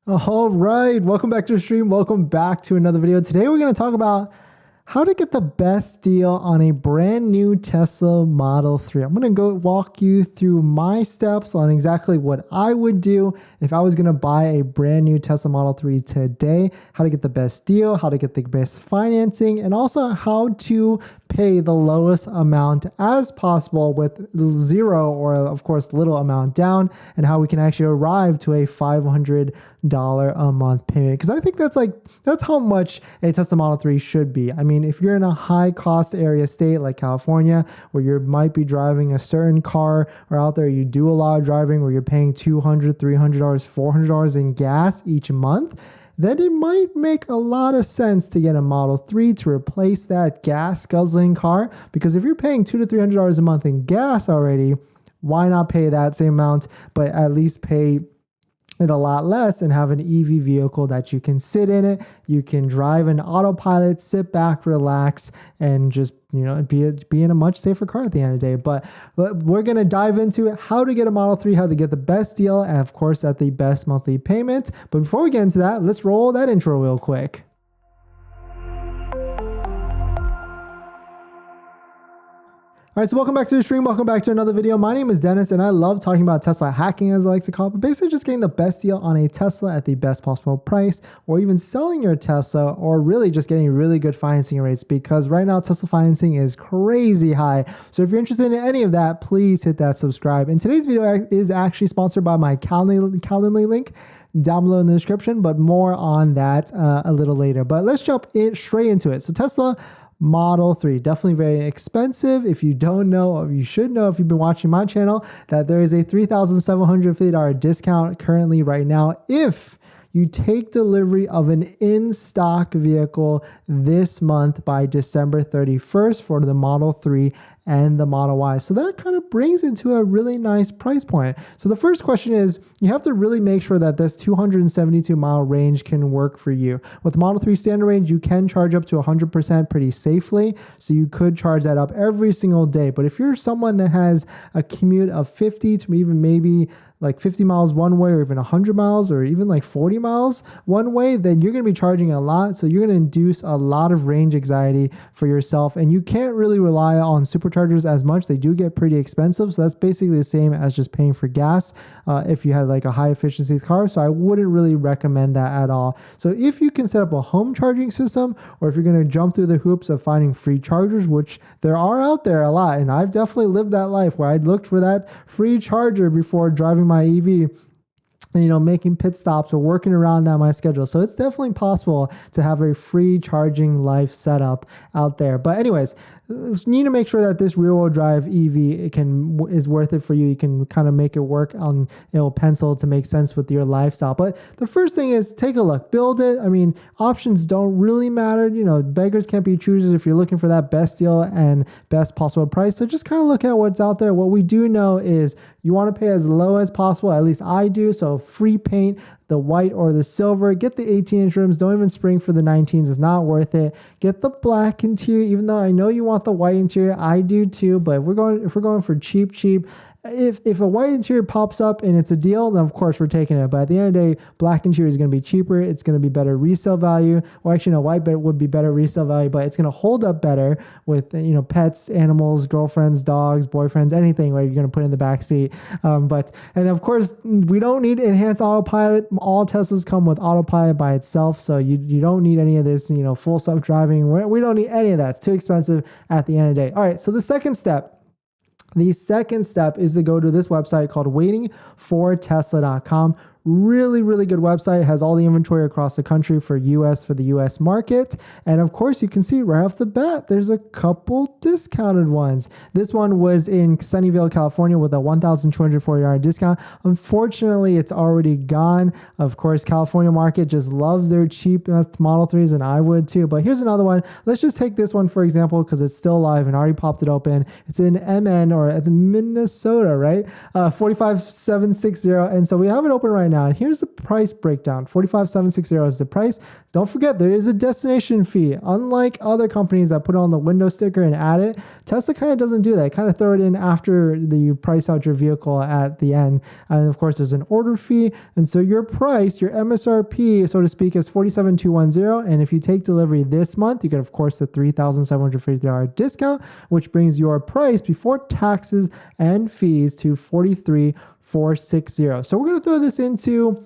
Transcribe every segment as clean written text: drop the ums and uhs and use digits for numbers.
All right, welcome back to the stream. Welcome back to another video. Today we're going to talk about how to get the best deal on a brand new Tesla Model 3. I'm going to go walk you through my steps on exactly what I would do if I was going to buy a brand new Tesla Model 3 today, how to get the best deal, how to get the best financing, and also how to pay the lowest amount as possible with zero or of course little amount down, and how we can actually arrive to a $500 a month payment. Because I think that's how much a Tesla Model 3 should be. I mean, if you're in a high cost area state like California, where you might be driving a certain car, or out there you do a lot of driving where you're paying $200, $300, $400 in gas each month, then it might make a lot of sense to get a Model 3 to replace that gas guzzling car. Because if you're paying $200 to $300 a month in gas already, why not pay that same amount, but at least pay it a lot less and have an EV vehicle that you can sit in it, you can drive an autopilot, sit back, relax, and just be in a much safer car at the end of the day. But we're going to dive into how to get a Model 3, how to get the best deal, and of course at the best monthly payment. But before we get into that, let's roll that intro real quick. All right, so welcome back to the stream. Welcome back to another video. My name is Dennis, and I love talking about Tesla hacking, as I like to call it, but basically just getting the best deal on a Tesla at the best possible price, or even selling your Tesla, or really just getting really good financing rates, because right now Tesla financing is crazy high. So if you're interested in any of that, please hit that subscribe. And today's video is actually sponsored by my Calendly link down below in the description, but more on that a little later. But let's jump straight into it. So Tesla Model 3, definitely very expensive. If you don't know, or you should know if you've been watching my channel, that there is a $3,750 discount currently right now if you take delivery of an in-stock vehicle this month by December 31st for the Model 3 and the Model Y. So that kind of brings it to a really nice price point. So the first question is, you have to really make sure that this 272 mile range can work for you. With the Model 3 standard range, you can charge up to 100% pretty safely. So you could charge that up every single day. But if you're someone that has a commute of 50 to even maybe like 50 miles one way, or even 100 miles, or even like 40 miles one way, then you're going to be charging a lot. So you're going to induce a lot of range anxiety for yourself. And you can't really rely on superchargers as much. They do get pretty expensive. So that's basically the same as just paying for gas if you had like a high efficiency car. So I wouldn't really recommend that at all. So if you can set up a home charging system, or if you're going to jump through the hoops of finding free chargers, which there are out there a lot, and I've definitely lived that life where I looked for that free charger before driving my EV, making pit stops or working around that my schedule. So it's definitely possible to have a free charging life setup out there. But anyways, you need to make sure that this rear-wheel drive EV is worth it for you. You can kind of make it work on pencil to make sense with your lifestyle. But the first thing is take a look, build it. I mean, options don't really matter. Beggars can't be choosers if you're looking for that best deal and best possible price. So just kind of look at what's out there. What we do know is you want to pay as low as possible. At least I do. So free paint, the white or the silver. Get the 18-inch rims. Don't even spring for the 19s. It's not worth it. Get the black interior, even though I know you want the white interior. I do too. But if we're going for cheap, if a white interior pops up and it's a deal, then of course we're taking it. But at the end of the day, black interior is going to be cheaper. It's going to be better resale value. Well, actually, no, white would be better resale value, but it's going to hold up better with pets, animals, girlfriends, dogs, boyfriends, anything where you're going to put in the back seat. And of course, we don't need enhanced autopilot. All Teslas come with autopilot by itself, so you don't need any of this. Full self driving. We don't need any of that. It's too expensive at the end of the day. All right. So the second step. The second step is to go to this website called waitingfortesla.com. Really, really good website. It has all the inventory across the country for the US market. And of course, you can see right off the bat, there's a couple discounted ones. This one was in Sunnyvale, California with a $1,240 discount. Unfortunately, it's already gone. Of course, California market just loves their cheapest Model 3s, and I would too. But here's another one. Let's just take this one, for example, because it's still live and I already popped it open. It's in MN, or at the Minnesota, right? 45760. And so we have it open right now. now. And here's the price breakdown. 45,760 is the price. Don't forget, there is a destination fee. Unlike other companies that put on the window sticker and add it, Tesla kind of doesn't do that. Kind of throw it in after you price out your vehicle at the end. And of course, there's an order fee. And so your price, your MSRP, so to speak, is 47,210. And if you take delivery this month, you get, of course, the $3,750 discount, which brings your price before taxes and fees to 43,460. So we're going to throw this into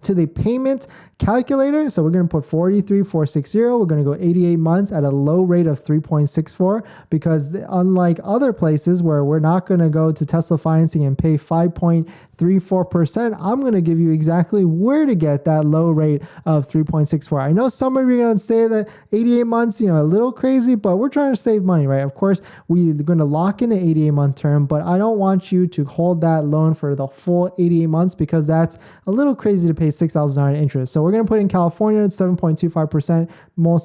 the payment calculator. So we're going to put 43,460. We're going to go 88 months at a low rate of 3.64, because unlike other places where we're not going to go to Tesla financing and pay 5.34%, I'm going to give you exactly where to get that low rate of 3.64. I know some of you are going to say that 88 months, a little crazy, but we're trying to save money, right? Of course, we're going to lock in an 88-month term, but I don't want you to hold that loan for the full 88 months because that's a little crazy to pay $6,000 in interest. So we're going to put in California at 7.25%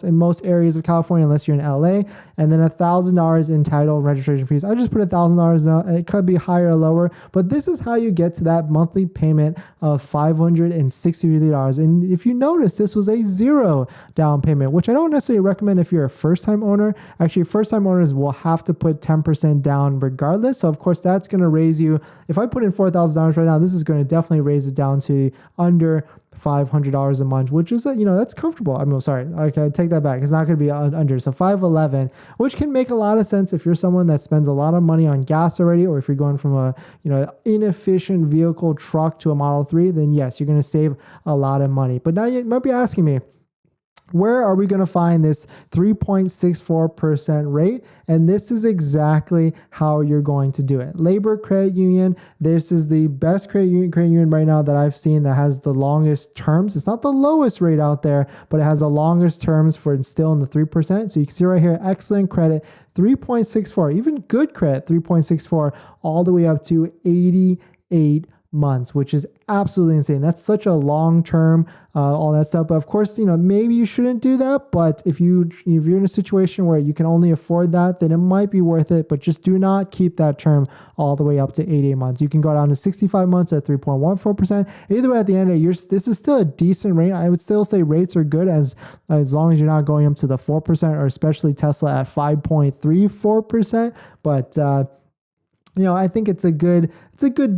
in most areas of California, unless you're in LA, and then $1,000 in title and registration fees. I just put $1,000 now. It could be higher or lower, but this is how you get to that monthly payment of $563. And if you notice, this was a 0 down payment, which I don't necessarily recommend if you're a first-time owner. Actually, first-time owners will have to put 10% down regardless. So of course, that's going to raise you. If I put in $4,000 right now, this is going to definitely raise it down to under $500 a month, which is that's comfortable. Okay, take that back. It's not going to be under. So 511, which can make a lot of sense if you're someone that spends a lot of money on gas already, or if you're going from a inefficient vehicle truck to a Model 3, then yes, you're going to save a lot of money. But now you might be asking me, where are we going to find this 3.64% rate? And this is exactly how you're going to do it. Labor Credit Union, this is the best credit union right now that I've seen that has the longest terms. It's not the lowest rate out there, but it has the longest terms for still in the 3%. So you can see right here, excellent credit, 3.64, even good credit, 3.64, all the way up to 88 months, which is absolutely insane. That's such a long term, all that stuff. But of course, maybe you shouldn't do that. But if you're in a situation where you can only afford that, then it might be worth it. But just do not keep that term all the way up to 88 months. You can go down to 65 months at 3.14%. Either way, at the end of the year, this is still a decent rate. I would still say rates are good as long as you're not going up to the 4%, or especially Tesla at 5.34%. But I think it's a good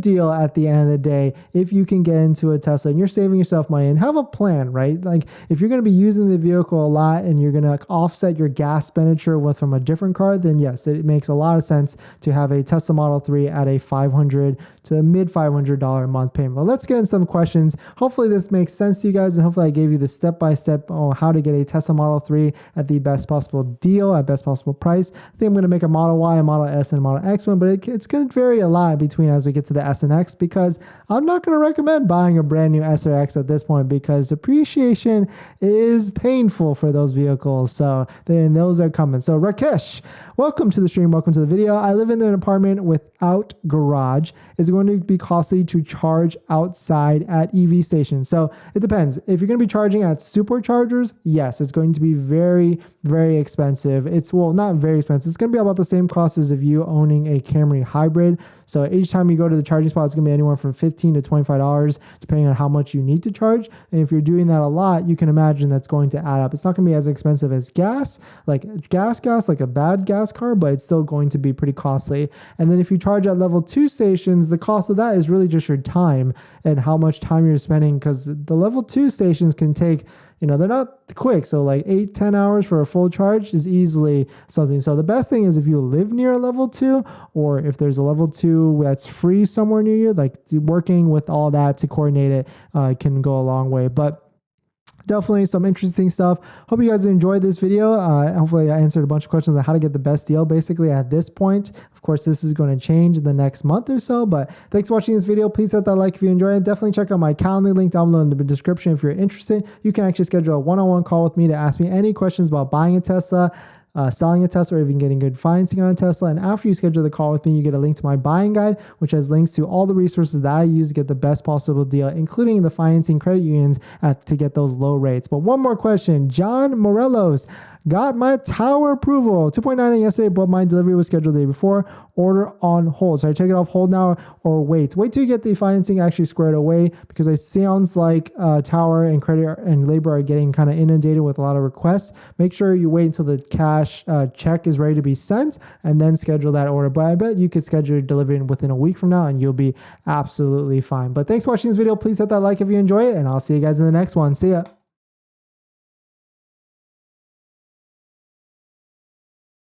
deal at the end of the day if you can get into a Tesla and you're saving yourself money and have a plan, right? Like if you're going to be using the vehicle a lot and you're going to offset your gas expenditure from a different car, then yes, it makes a lot of sense to have a Tesla Model 3 at a $500 to mid $500 a month payment. But let's get in some questions. Hopefully this makes sense to you guys, and hopefully I gave you the step-by-step on how to get a Tesla Model 3 at the best possible deal, at best possible price. I think I'm going to make a Model Y, a Model S, and a Model X one, but it's going to vary a lot between as we get to the S and X, because I'm not going to recommend buying a brand new S or X at this point because depreciation is painful for those vehicles. So then those are coming. So Rakesh, welcome to the stream. Welcome to the video. I live in an apartment without garage. Is it going to be costly to charge outside at EV stations? So it depends. If you're going to be charging at superchargers, yes, it's going to be very, very expensive. Not very expensive. It's going to be about the same cost as if you owning a Camry hybrid. So each time you go to the charging spot, it's going to be anywhere from $15 to $25, depending on how much you need to charge. And if you're doing that a lot, you can imagine that's going to add up. It's not going to be as expensive as gas, like a bad gas car, but it's still going to be pretty costly. And then if you charge at level 2 stations, the cost of that is really just your time and how much time you're spending, because the level 2 stations can take, they're not quick. So like 8-10 hours for a full charge is easily something. So the best thing is if you live near a level 2, or if there's a level 2 that's free somewhere near you, like working with all that to coordinate it can go a long way. But definitely some interesting stuff. Hope you guys enjoyed this video. Hopefully I answered a bunch of questions on how to get the best deal basically at this point. Of course, this is going to change in the next month or so, but thanks for watching this video. Please hit that like if you enjoyed it. Definitely check out my Calendly link down below in the description if you're interested. You can actually schedule a one-on-one call with me to ask me any questions about buying a Tesla, selling a Tesla, or even getting good financing on a Tesla. And after you schedule the call with me, you get a link to my buying guide, which has links to all the resources that I use to get the best possible deal, including the financing credit unions to get those low rates. But one more question, John Morelos. Got my tower approval. 2.99 yesterday, but my delivery was scheduled the day before. Order on hold. So I check it off hold now or wait. Wait till you get the financing actually squared away, because it sounds like tower and credit and labor are getting kind of inundated with a lot of requests. Make sure you wait until the cash check is ready to be sent and then schedule that order. But I bet you could schedule your delivery within a week from now and you'll be absolutely fine. But thanks for watching this video. Please hit that like if you enjoy it, and I'll see you guys in the next one. See ya.